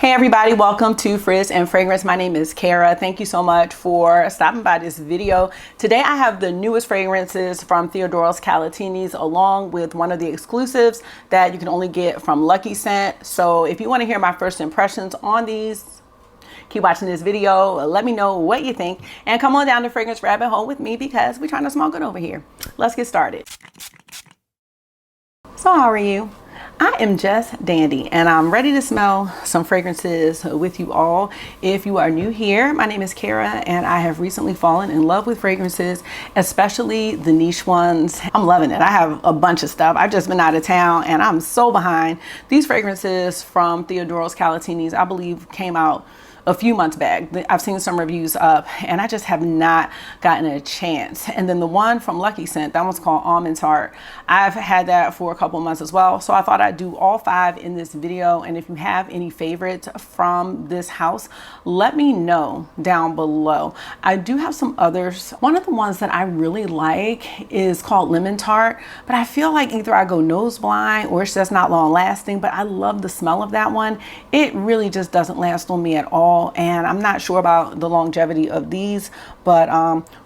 Hey everybody, welcome to Frizz and Fragrance. My name is Kara. Thank you so much for stopping by this video. Today I have the newest fragrances from Theodoros Kalotinis along with one of the exclusives that you can only get from Lucky Scent. So if you want to hear my first impressions on these, keep watching this video. Let me know what you think and come on down the fragrance rabbit hole with me because we're trying to smoke it over here. Let's get started. So how are you? I am just dandy and I'm ready to smell some fragrances with you all. If you are new here, my name is Kara and I have recently fallen in love with fragrances, especially the niche ones. I'm loving it. I have a bunch of stuff. I've just been out of town and I'm so behind. These fragrances from Theodoros Kalotinis, I believe came out a few months back. I've seen some reviews up and I just have not gotten a chance. And then the one from Lucky Scent, that one's called Almond Tart. I've had that for a couple months as well. So I thought I'd do all 5 in this video. And if you have any favorites from this house, let me know down below. I do have some others. One of the ones that I really like is called Lemon Tart, but I feel like either I go nose blind or it's just not long lasting, but I love the smell of that one. It really just doesn't last on me at all. And I'm not sure about the longevity of these, but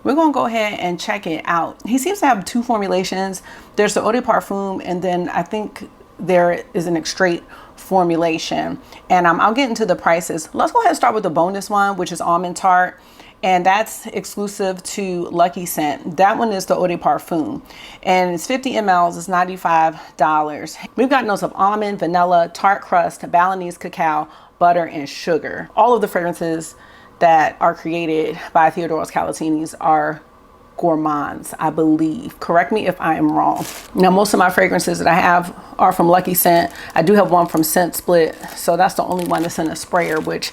we're gonna go ahead and check it out. He seems to have 2 formulations. There's the eau de parfum, and then I think there is an extrait formulation. And I'll get into the prices. Let's go ahead and start with the bonus one, which is Almond Tart. And that's exclusive to Lucky Scent. That one is the eau de parfum and it's 50 ml. It's $95. We've got notes of almond, vanilla, tart crust, Balinese cacao, butter, and sugar. All of the fragrances that are created by Theodoros Kalotinis are gourmands, I believe. Correct me if I am wrong. Now, most of my fragrances that I have are from Lucky Scent. I do have one from Scent Split, so that's the only one that's in a sprayer, which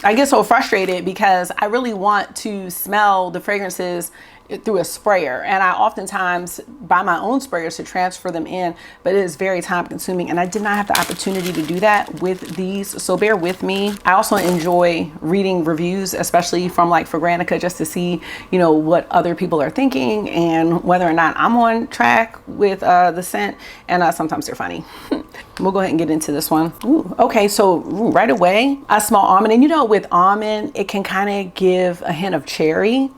I get so frustrated because I really want to smell the fragrances through a sprayer, and I oftentimes buy my own sprayers to transfer them in, but it is very time consuming and I did not have the opportunity to do that with these, so bear with me. I also enjoy reading reviews, especially from like Fragrantica, just to see, you know, what other people are thinking and whether or not I'm on track with the scent, and sometimes they're funny. We'll go ahead and get into this one. Ooh, okay, so right away I smell almond, and you know, with almond it can kind of give a hint of cherry.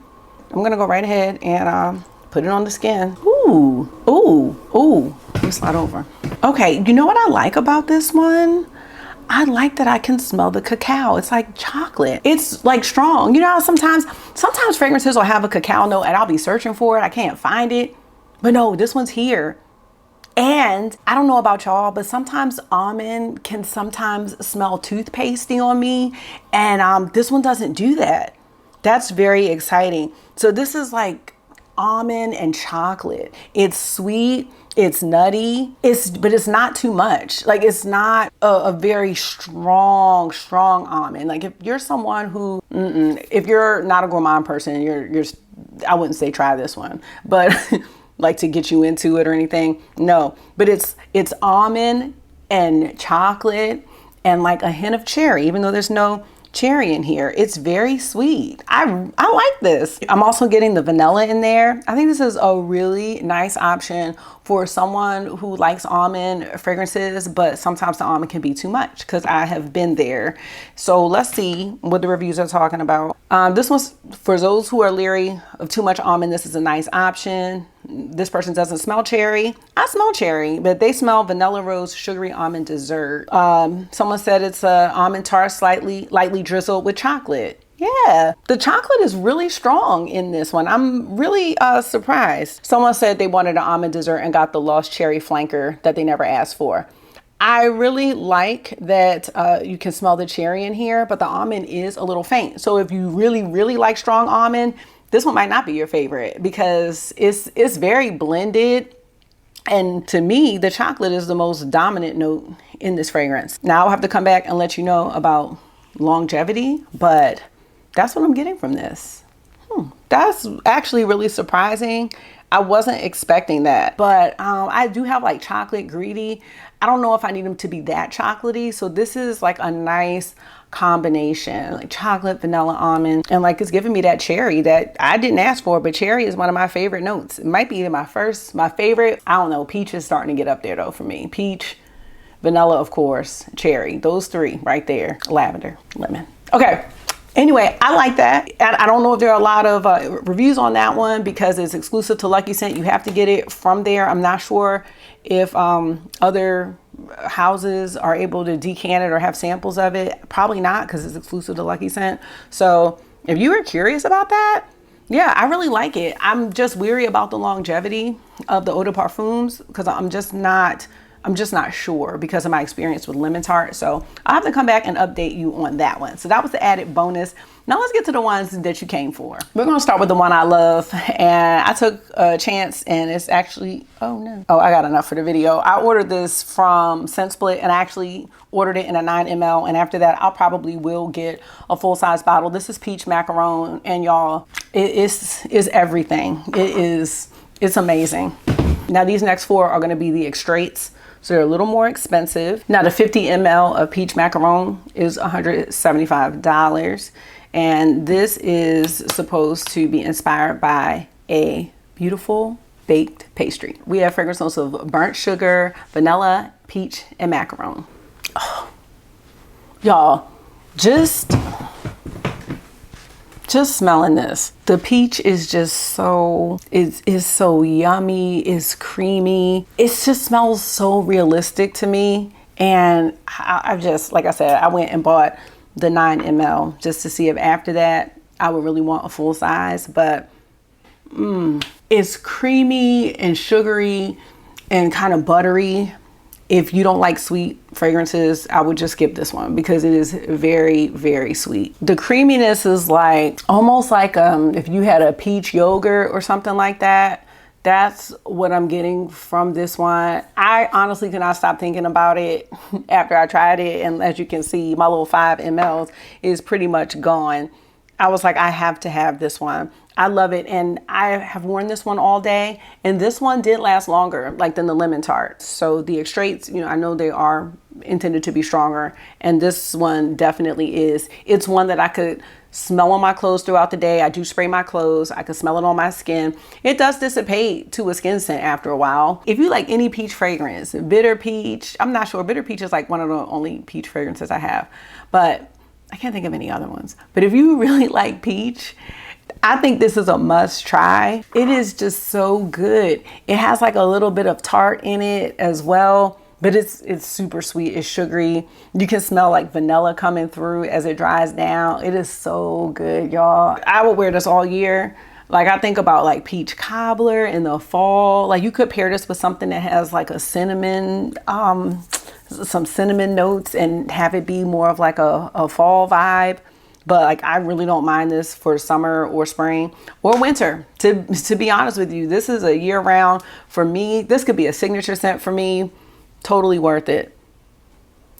I'm gonna go right ahead and put it on the skin. Ooh, ooh, ooh. Let me slide over. Okay, you know what I like about this one? I like that I can smell the cacao. It's like chocolate. It's like strong. You know how sometimes fragrances will have a cacao note and I'll be searching for it. I can't find it. But no, this one's here. And I don't know about y'all, but sometimes almond can sometimes smell toothpastey on me. And this one doesn't do that. That's very exciting. So this is like almond and chocolate. It's sweet, it's nutty, but it's not too much. Like, it's not a very strong almond. Like, if you're someone who, if you're not a gourmand person, I wouldn't say try this one, but like to get you into it or anything. No, but it's almond and chocolate and like a hint of cherry, even though there's no cherry in here. It's very sweet. I like this. I'm also getting the vanilla in there. I think this is a really nice option for someone who likes almond fragrances, but sometimes the almond can be too much, because I have been there. So let's see what the reviews are talking about. This one's for those who are leery of too much almond. This is a nice option. This person doesn't smell cherry. I smell cherry, but they smell vanilla rose sugary almond dessert. Someone said it's a almond tart lightly drizzled with chocolate. Yeah, the chocolate is really strong in this one. I'm really surprised. Someone said they wanted an almond dessert and got the lost cherry flanker that they never asked for. I really like that you can smell the cherry in here, but the almond is a little faint. So if you really like strong almond, this one might not be your favorite because it's very blended. And to me, the chocolate is the most dominant note in this fragrance. Now I'll have to come back and let you know about longevity, but that's what I'm getting from this. That's actually really surprising. I wasn't expecting that, but I do have like chocolate greedy. I don't know if I need them to be that chocolatey. So this is like a nice combination, like chocolate, vanilla, almond, and like it's giving me that cherry that I didn't ask for, but cherry is one of my favorite notes. It might be my favorite. I don't know. Peach is starting to get up there though for me. Peach, vanilla, of course, cherry. Those three right there. Lavender, lemon. Okay. Anyway, I like that. I don't know if there are a lot of reviews on that one because it's exclusive to Lucky Scent. You have to get it from there. I'm not sure if other houses are able to decant it or have samples of it. Probably not because it's exclusive to Lucky Scent. So if you were curious about that, yeah, I really like it. I'm just weary about the longevity of the eau de parfums because I'm just not sure because of my experience with lemon tart. So I'll have to come back and update you on that one. So that was the added bonus. Now let's get to the ones that you came for. We're going to start with the one I love, and I took a chance, and it's actually, oh no. Oh, I got enough for the video. I ordered this from Scent Split, and I actually ordered it in a 9 ml. And after that, I'll probably will get a full size bottle. This is Peach Macaron, and y'all, it is everything. It's amazing. Now these next 4 are going to be the extraits. So they're a little more expensive. Now the 50 ml of Peach Macaron is $175. And this is supposed to be inspired by a beautiful baked pastry. We have fragrance notes of burnt sugar, vanilla, peach, and macaron. Oh, y'all, just smelling this. The peach is just so, it's so yummy, it's creamy. It just smells so realistic to me. And I've just, like I said, I went and bought the 9 ml just to see if after that I would really want a full size. But it's creamy and sugary and kind of buttery. If you don't like sweet fragrances, I would just skip this one because it is very, very sweet. The creaminess is like almost like if you had a peach yogurt or something like that. That's what I'm getting from this one. I honestly cannot stop thinking about it after I tried it. And as you can see, my little 5 mLs is pretty much gone. I was like, I have to have this one. I love it. And I have worn this one all day. And this one did last longer, like than the lemon tart. So the extraits, you know, I know they are intended to be stronger. And this one definitely is. It's one that I could smell on my clothes throughout the day. I do spray my clothes. I can smell it on my skin. It does dissipate to a skin scent after a while. If you like any peach fragrance, bitter peach, I'm not sure. Bitter peach is like one of the only peach fragrances I have, but I can't think of any other ones. But if you really like peach, I think this is a must try. It is just so good. It has like a little bit of tart in it as well. But it's super sweet, it's sugary. You can smell like vanilla coming through as it dries down. It is so good, y'all. I would wear this all year. Like I think about like peach cobbler in the fall. Like you could pair this with something that has like a cinnamon, some cinnamon notes and have it be more of like a fall vibe. But like I really don't mind this for summer or spring or winter. To be honest with you, this is a year round for me. This could be a signature scent for me. Totally worth it.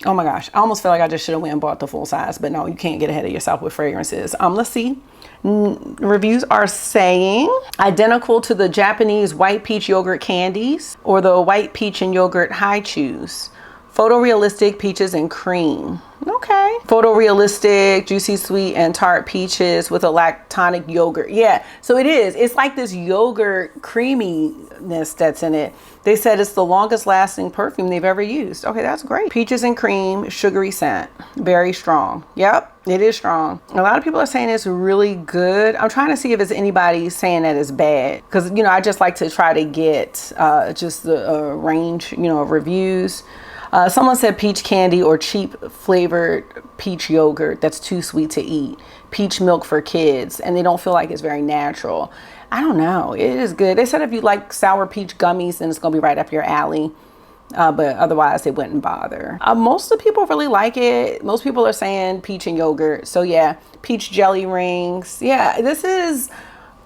Oh my gosh, I almost feel like I just should have went and bought the full size, but no, you can't get ahead of yourself with fragrances. Let's see. Reviews are saying identical to the Japanese white peach yogurt candies or the white peach and yogurt high chews. Photorealistic peaches and cream. Okay. Photorealistic, juicy, sweet, and tart peaches with a lactonic yogurt. Yeah, so it is. It's like this yogurt creaminess that's in it. They said it's the longest lasting perfume they've ever used. Okay, that's great. Peaches and cream, sugary scent. Very strong. Yep, it is strong. A lot of people are saying it's really good. I'm trying to see if it's anybody saying that it's bad. Because, you know, I just like to try to get just the range, you know, of reviews. Someone said peach candy or cheap flavored peach yogurt that's too sweet to eat. Peach milk for kids, and they don't feel like it's very natural. I don't know. It is good. They said if you like sour peach gummies, then it's going to be right up your alley. But otherwise, they wouldn't bother. Most of the people really like it. Most people are saying peach and yogurt. So yeah, peach jelly rings. Yeah, this is...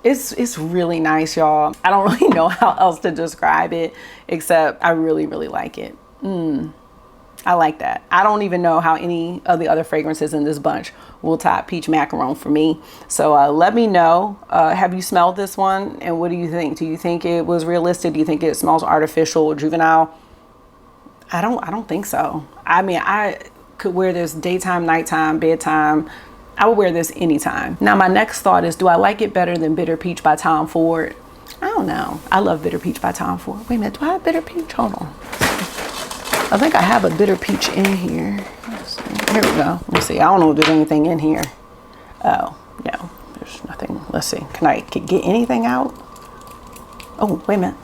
It's really nice, y'all. I don't really know how else to describe it, except I really, really like it. I like that. I don't even know how any of the other fragrances in this bunch will top Peach Macaron for me. So let me know. Have you smelled this one? And what do you think? Do you think it was realistic? Do you think it smells artificial or juvenile? I don't think so. I mean, I could wear this daytime, nighttime, bedtime. I would wear this anytime. Now, my next thought is, do I like it better than Bitter Peach by Tom Ford? I don't know. I love Bitter Peach by Tom Ford. Wait a minute. Do I have Bitter Peach? Hold on. I think I have a bitter peach in here. Let's see. Here we go. Let's see. I don't know if there's anything in here. Oh, no, there's nothing. Let's see. Can I get anything out? Oh, wait a minute.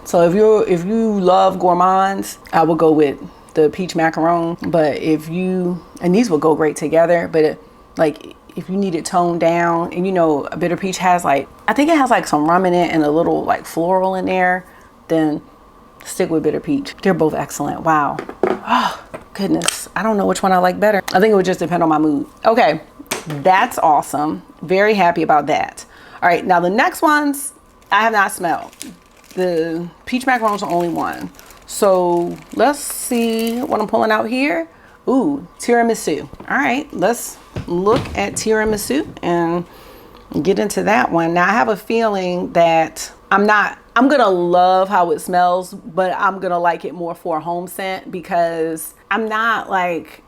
So if you love gourmands, I would go with the peach macaron. But if you, and these will go great together, but like if you need it toned down, and you know, a bitter peach has like, I think it has like some rum in it and a little like floral in there, then stick with bitter peach. They're both excellent. Wow. Oh, goodness. I don't know which one I like better. I think it would just depend on my mood. Okay. That's awesome. Very happy about that. All right. Now the next ones I have not smelled. The peach macaron's the only one. So let's see what I'm pulling out here. Ooh, tiramisu. All right, let's look at tiramisu and get into that one. Now I have a feeling that I'm gonna love how it smells, but I'm gonna like it more for a home scent because I'm not like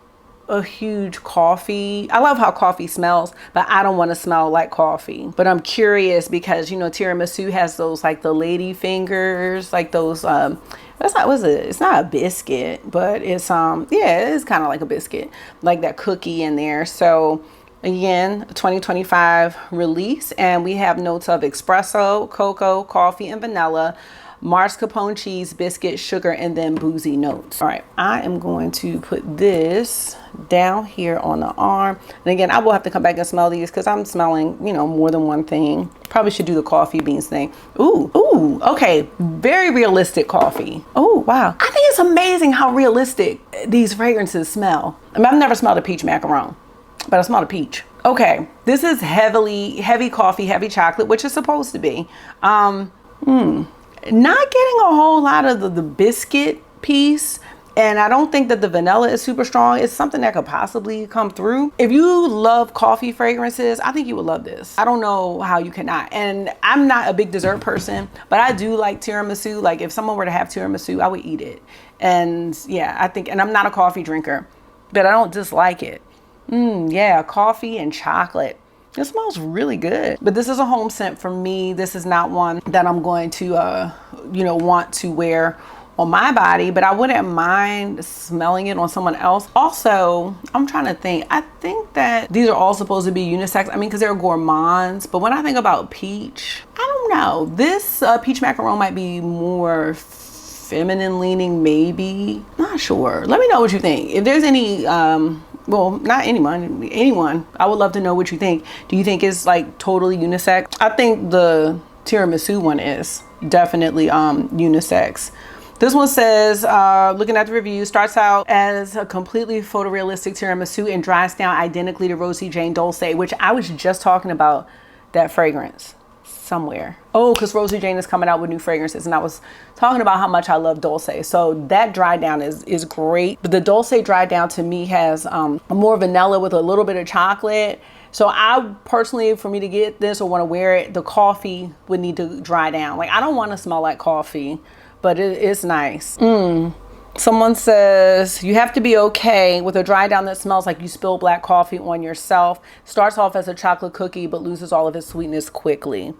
a huge coffee. I love how coffee smells, but I don't want to smell like coffee. But I'm curious because, you know, tiramisu has those like the lady fingers, like those that's not, what's it? It's not a biscuit, but it's yeah, it is kind of like a biscuit, like that cookie in there. So again, 2025 release, and we have notes of espresso, cocoa, coffee, and vanilla, mascarpone cheese, biscuit, sugar, and then boozy notes. All right, I am going to put this down here on the arm. And again, I will have to come back and smell these because I'm smelling, you know, more than one thing. Probably should do the coffee beans thing. Ooh, okay. Very realistic coffee. Oh, wow. I think it's amazing how realistic these fragrances smell. I mean, I've never smelled a peach macaron, but I smelled a peach. Okay, this is heavy coffee, heavy chocolate, which is supposed to be. Not getting a whole lot of the biscuit piece, and I don't think that the vanilla is super strong. It's something that could possibly come through. If you love coffee fragrances, I think you would love this. I don't know how you cannot. And I'm not a big dessert person, but I do like tiramisu. Like if someone were to have tiramisu, I would eat it. And yeah, I think, and I'm not a coffee drinker, but I don't dislike it. Yeah, coffee and chocolate. It smells really good, but this is a home scent for me. This is not one that I'm going to, you know, want to wear on my body, but I wouldn't mind smelling it on someone else. Also, I'm trying to think. I think that these are all supposed to be unisex. I mean, because they're gourmands, but when I think about peach, I don't know. This peach macaron might be more feminine leaning, maybe. Not sure. Let me know what you think. If there's any, well, not anyone. I would love to know what you think. Do you think it's like totally unisex? I think the tiramisu one is definitely unisex. This one says, looking at the review, starts out as a completely photorealistic tiramisu and dries down identically to Rosie Jane Dulce, which I was just talking about that fragrance somewhere. Oh, because Rosie Jane is coming out with new fragrances, and I was talking about how much I love Dulce. So that dry down is great. But the Dulce dry down to me has more vanilla with a little bit of chocolate. So I personally, for me to get this or want to wear it, the coffee would need to dry down. Like I don't want to smell like coffee, but it's nice. Someone says, you have to be okay with a dry down that smells like you spilled black coffee on yourself. Starts off as a chocolate cookie, but loses all of its sweetness quickly.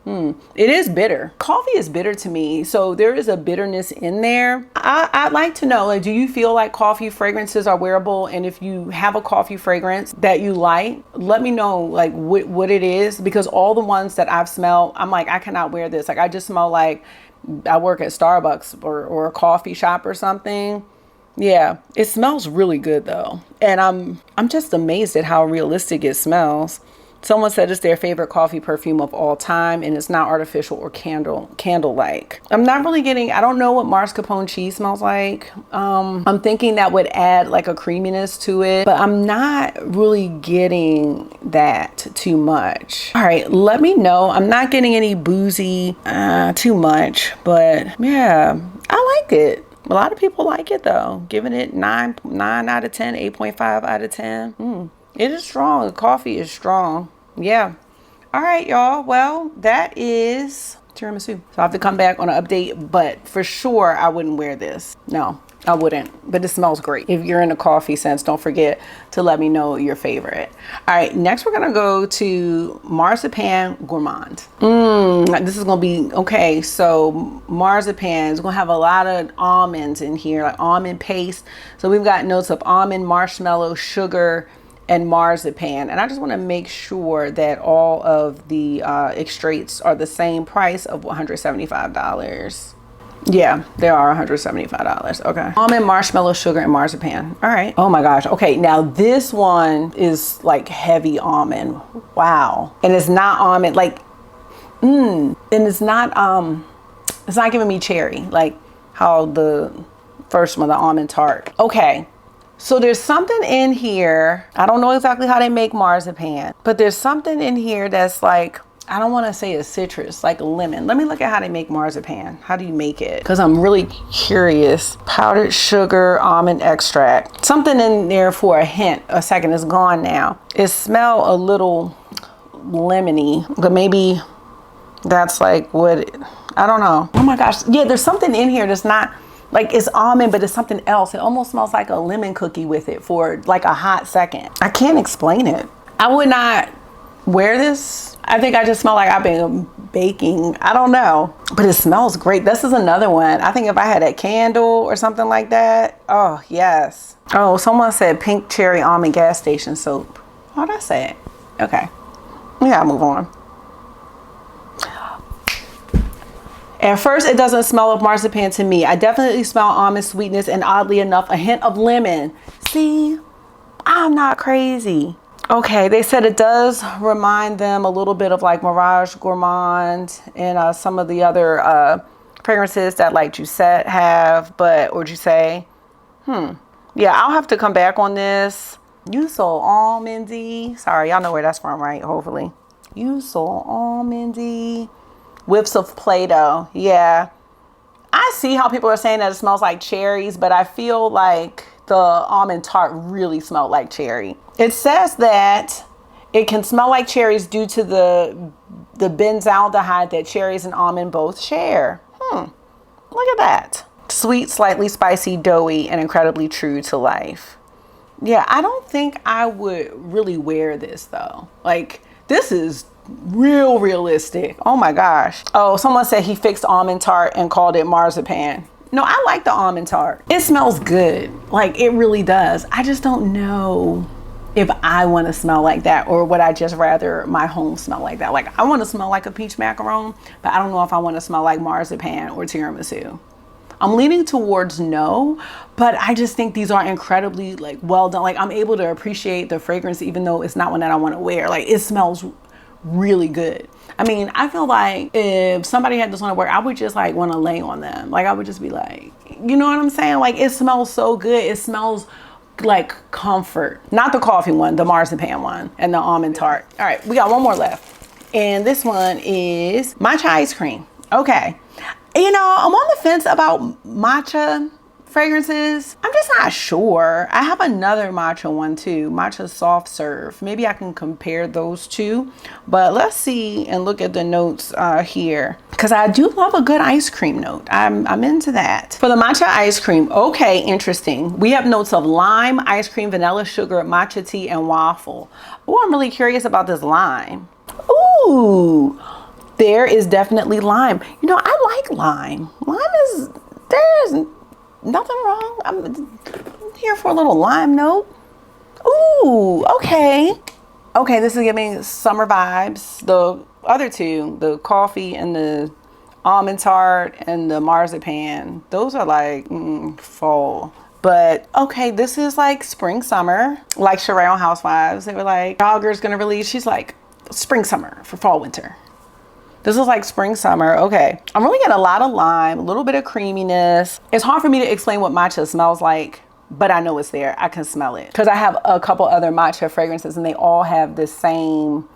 It is bitter. Coffee is bitter to me, so there is a bitterness in there. I'd like to know, like, do you feel like coffee fragrances are wearable? And if you have a coffee fragrance that you like, let me know like what it is, because all the ones that I've smelled, I'm like, I cannot wear this. Like I just smell like I work at Starbucks or a coffee shop or something. Yeah, it smells really good though. And I'm just amazed at how realistic it smells. Someone said it's their favorite coffee perfume of all time, and it's not artificial or candle-like. I'm not really getting, I don't know what mascarpone cheese smells like. I'm thinking that would add like a creaminess to it, but I'm not really getting that too much. All right, let me know. I'm not getting any boozy too much, but yeah, I like it. A lot of people like it though, giving it 9 out of 10, 8.5 out of 10. It is strong. The coffee is strong. Yeah. All right, y'all. Well, that is tiramisu. So I have to come back on an update, but for sure I wouldn't wear this. No, I wouldn't, but it smells great. If you're in the coffee sense, don't forget to let me know your favorite. All right, next we're gonna go to Marzipan Gourmand. This is gonna be, okay, so marzipan is gonna have a lot of almonds in here, like almond paste. So we've got notes of almond, marshmallow, sugar, and marzipan. And I just wanna make sure that all of the extracts are the same price of $175. Yeah, they are $175. Okay. Almond, marshmallow, sugar, and marzipan. All right. Oh my gosh. Okay, now this one is like heavy almond. Wow. And it's not almond, like, and it's not giving me cherry, like how the first one, the almond tart. Okay. So there's something in here. I don't know exactly how they make marzipan, but there's something in here that's like, I don't want to say a citrus, like a lemon. Let me look at how they make marzipan. How do you make it? Because I'm really curious. Powdered sugar, almond extract. Something in there for a hint. A second, it's gone now. It smells a little lemony, but maybe that's like what, I don't know. Oh my gosh. Yeah, there's something in here that's not, like it's almond, but it's something else. It almost smells like a lemon cookie with it for like a hot second. I can't explain it. I would not wear this. I think I just smell like I've been baking. I don't know, but it smells great. This is another one. I think if I had a candle or something like that. Oh, yes. Oh, someone said pink cherry almond gas station soap. Oh, that's it. Okay. We gotta move on. At first, it doesn't smell of marzipan to me. I definitely smell almond sweetness and oddly enough, a hint of lemon. See, I'm not crazy. Okay, they said it does remind them a little bit of like Mirage Gourmand and some of the other fragrances that like Jusette have, but, or Jusset. Yeah, I'll have to come back on this. You so almondy. Sorry, y'all know where that's from, right? Hopefully. You so almondy. Whiffs of Play-Doh. Yeah. I see how people are saying that it smells like cherries, but I feel like the almond tart really smelled like cherry. It says that it can smell like cherries due to the benzaldehyde that cherries and almond both share. Look at that. Sweet, slightly spicy, doughy, and incredibly true to life. Yeah, I don't think I would really wear this though. Like, this is real realistic. Oh my gosh. Oh, someone said he fixed almond tart and called it marzipan. No, I like the almond tart. It smells good. Like, it really does. I just don't know if I want to smell like that, or would I just rather my home smell like that? Like, I want to smell like a peach macaron, but I don't know if I want to smell like marzipan or tiramisu. I'm leaning towards no, but I just think these are incredibly like well done. Like, I'm able to appreciate the fragrance even though it's not one that I want to wear. Like, it smells really good. I mean, I feel like if somebody had this on at work, I would just like want to lay on them. Like, I would just be like, you know what I'm saying? Like, it smells so good. It smells like comfort. Not the coffee one, the marzipan one and the almond tart. All right, we got one more left. And this one is Matcha Ice Cream. Okay. You know, I'm on the fence about matcha fragrances. I'm just not sure. I have another matcha one too, matcha soft serve. Maybe I can compare those two, but let's see and look at the notes here, because I do love a good ice cream note. I'm into that. For the matcha ice cream, okay, interesting. We have notes of lime, ice cream, vanilla, sugar, matcha tea, and waffle. Oh, I'm really curious about this lime. Ooh, there is definitely lime. You know, I like lime. There's nothing wrong. I'm here for a little lime note. Ooh, okay. Okay, this is giving summer vibes. The other two, the coffee and the almond tart and the marzipan, those are like fall. But okay, this is like spring, summer, like Sheree on Housewives. They were like, Dogger's gonna release. She's like, spring, summer for fall, winter. This is like spring, summer. Okay. I'm really getting a lot of lime, a little bit of creaminess. It's hard for me to explain what matcha smells like, but I know it's there. I can smell it because I have a couple other matcha fragrances and they all have the same,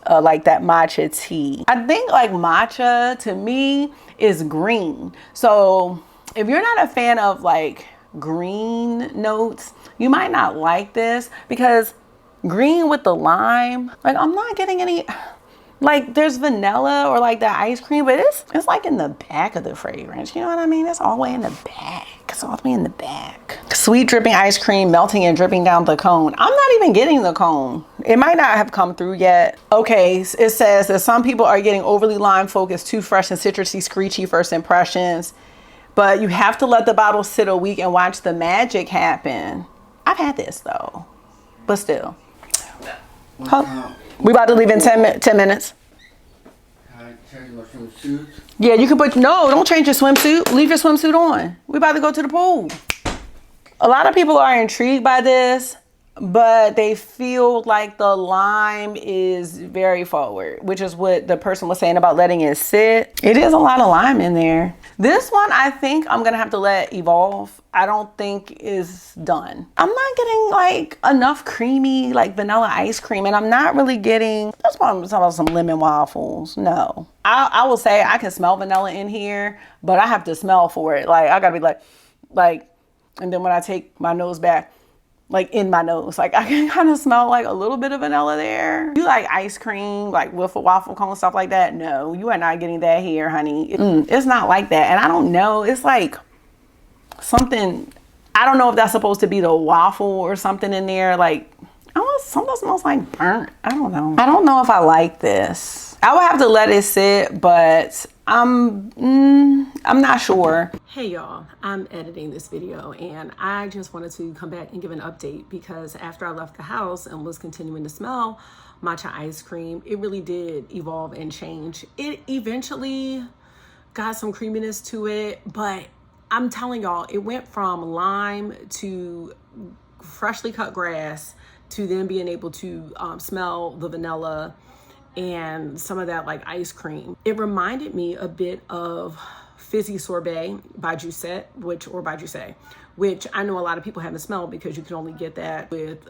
like that matcha tea. I think like matcha to me is green. So if you're not a fan of like green notes, you might not like this because green with the lime, like I'm not getting any. Like there's vanilla or like the ice cream, but it's like in the back of the fragrance. You know what I mean? It's all the way in the back. It's all the way in the back. Sweet dripping ice cream melting and dripping down the cone. I'm not even getting the cone. It might not have come through yet. Okay, it says that some people are getting overly lime focused, too fresh and citrusy, screechy first impressions. But you have to let the bottle sit a week and watch the magic happen. I've had this though, but still. Huh? We about to leave in 10 minutes. Yeah, you can put, no, don't change your swimsuit. Leave your swimsuit on. We about to go to the pool. A lot of people are intrigued by this, but they feel like the lime is very forward, which is what the person was saying about letting it sit. It is a lot of lime in there. This one, I think I'm gonna have to let evolve. I don't think is done. I'm not getting like enough creamy, like vanilla ice cream, and I'm not really getting, that's why I'm talking about some lemon waffles. No, I will say I can smell vanilla in here, but I have to smell for it. Like I gotta be like, and then when I take my nose back, like in my nose, like I can kind of smell like a little bit of vanilla there. You like ice cream, like with a waffle cone, stuff like that? No, you are not getting that here, honey. It's not like that. And I don't know, it's like something, I don't know if that's supposed to be the waffle or something in there. Like, something smells like burnt. I don't know. I don't know if I like this. I would have to let it sit, but I'm not sure. Hey y'all, I'm editing this video and I just wanted to come back and give an update because after I left the house and was continuing to smell matcha ice cream, it really did evolve and change. It eventually got some creaminess to it, but I'm telling y'all, it went from lime to freshly cut grass to then being able to smell the vanilla and some of that like ice cream. It reminded me a bit of Fizzy Sorbet by Juicette, which I know a lot of people haven't smelled because you can only get that with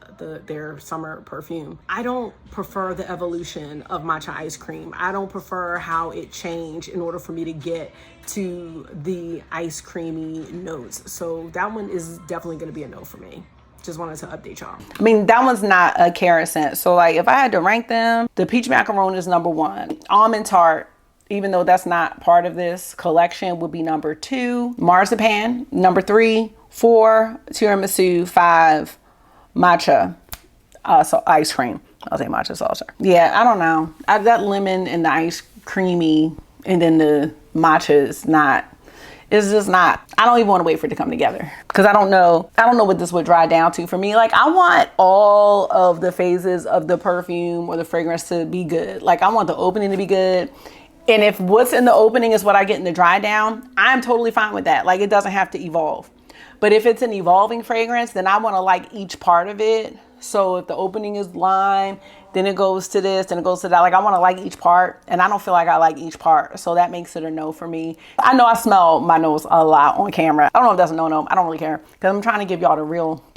their summer perfume. I don't prefer the evolution of matcha ice cream. I don't prefer how it changed in order for me to get to the ice creamy notes. So that one is definitely gonna be a no for me. Just wanted to update y'all. I mean, that one's not a carat scent. So like if I had to rank them, the peach macaron is #1. Almond tart, even though that's not part of this collection, would be #2. Marzipan, #3. 4, tiramisu. 5, matcha so ice cream. I'll say matcha salsa. Yeah, I don't know. That lemon and the ice creamy and then the matcha is not, it's just not, I don't even want to wait for it to come together because I don't know what this would dry down to for me. Like I want all of the phases of the perfume or the fragrance to be good. Like I want the opening to be good. And if what's in the opening is what I get in the dry down, I'm totally fine with that. Like it doesn't have to evolve. But if it's an evolving fragrance, then I want to like each part of it. So if the opening is lime, then it goes to this, then it goes to that. Like I want to like each part, and I don't feel like I like each part. So that makes it a no for me. I know I smell my nose a lot on camera. I don't know if that's a no. I don't really care because I'm trying to give y'all the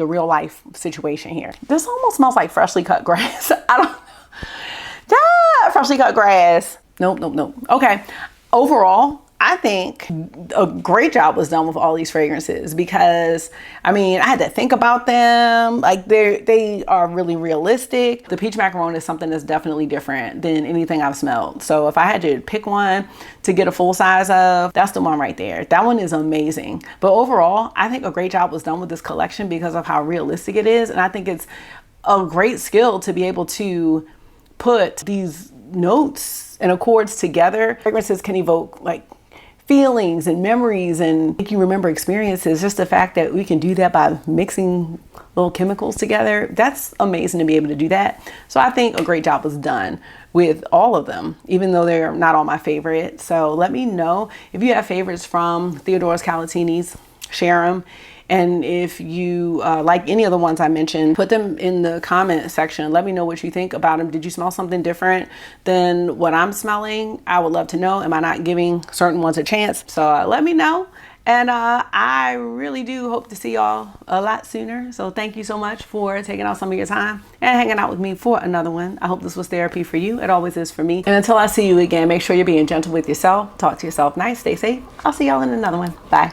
real life situation here. This almost smells like freshly cut grass. I don't know. Yeah, freshly cut grass. Nope. Okay. Overall, I think a great job was done with all these fragrances because, I mean, I had to think about them. Like they are really realistic. The peach macaron is something that's definitely different than anything I've smelled. So if I had to pick one to get a full size of, that's the one right there. That one is amazing. But overall, I think a great job was done with this collection because of how realistic it is. And I think it's a great skill to be able to put these notes and accords together. Fragrances can evoke like feelings and memories and make you remember experiences. Just the fact that we can do that by mixing little chemicals together, that's amazing to be able to do that. So I think a great job was done with all of them, even though they're not all my favorite. So let me know if you have favorites from Theodoros Kalotinis, share them. And if you like any of the ones I mentioned, put them in the comment section. Let me know what you think about them. Did you smell something different than what I'm smelling? I would love to know. Am I not giving certain ones a chance? So let me know. And I really do hope to see y'all a lot sooner. So thank you so much for taking out some of your time and hanging out with me for another one. I hope this was therapy for you. It always is for me. And until I see you again, make sure you're being gentle with yourself. Talk to yourself nice. Stay safe. I'll see y'all in another one. Bye.